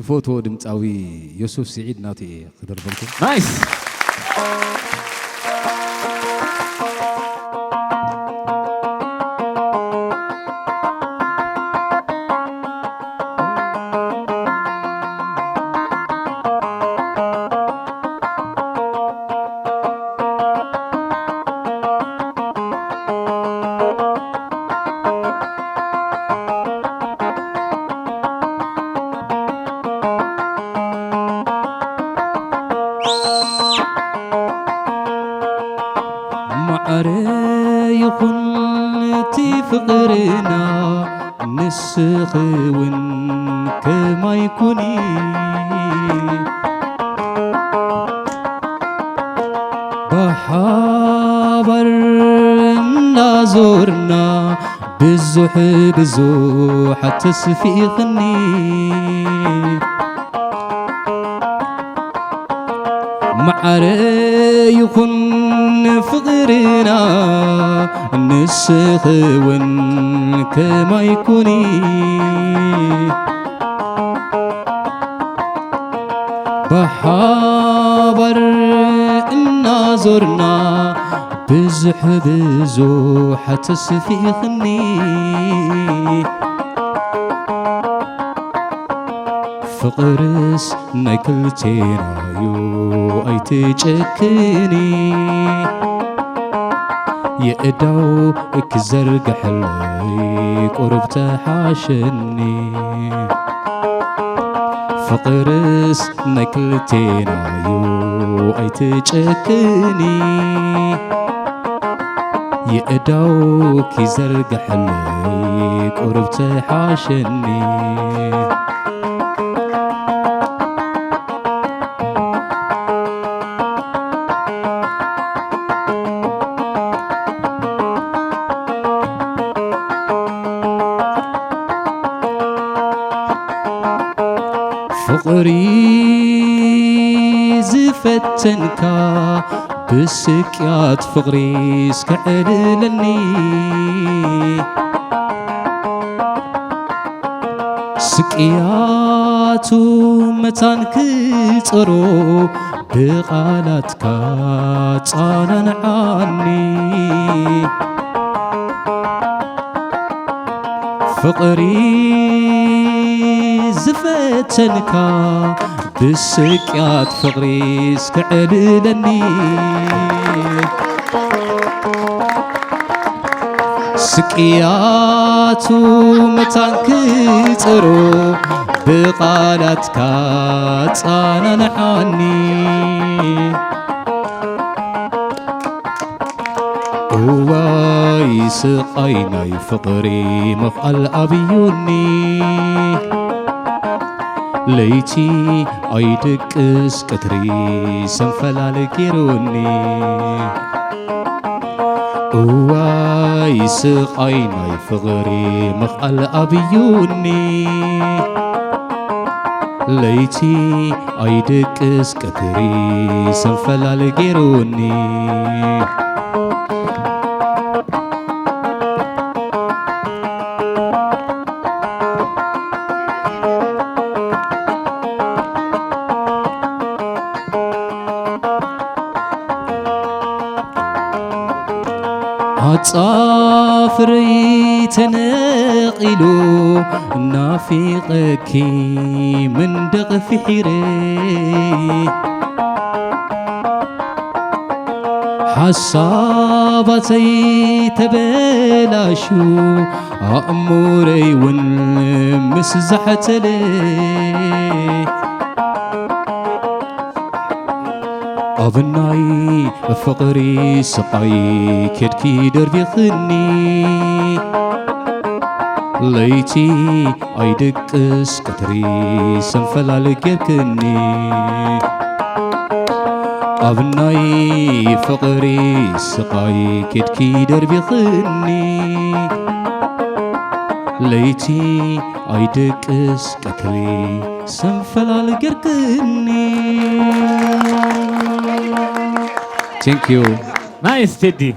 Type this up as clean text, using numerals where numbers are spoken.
فوتو دمتاوي يوسف سعيد ناتي قدر بالكم نايس. معري خنتي فقرنا نسخون كما يكوني بحابر نازورنا بزوح بزوح تسفيقني معري يكون فقرنا نسخون كما يكوني بحابر إنا زرنا بزح بزوح تسفيخني فقرس نكلتينا يو أي تجكني يقدو اكزرق حلي قرب تحاشني فقرس نكلتينا يو أي تجكني يقدو كزرق حلي قرب تحاشني فقري زفتنكا بسكيات فقري سكعللني سكياتو متان كترو بقالاتك تصانن عني فقري زفتنكا بسكيات فقري سكعللني سكياتو متان كترو بقالاتك تصانن عني واي سقيناي فقري مفعل أبيوني ليتي أيدك اسكتري سنفلال كيروني واي سقيناي فقري مفعل أبيوني ليتي أيدك اسكتري سنفلال كيروني عصافري تنقلو نافقكي من دغ حيري حساباتي تبلاشو أموري ونمسزحتلي أبناي فقري سقاي كدكي دربي خني ليتي أيدك اسكتري سنفلال كيركني أبناي فقري سقاي كدكي دربي خني ليتي أيدك اسكتري سنفلال كيركني. Thank you. Nice, Teddy.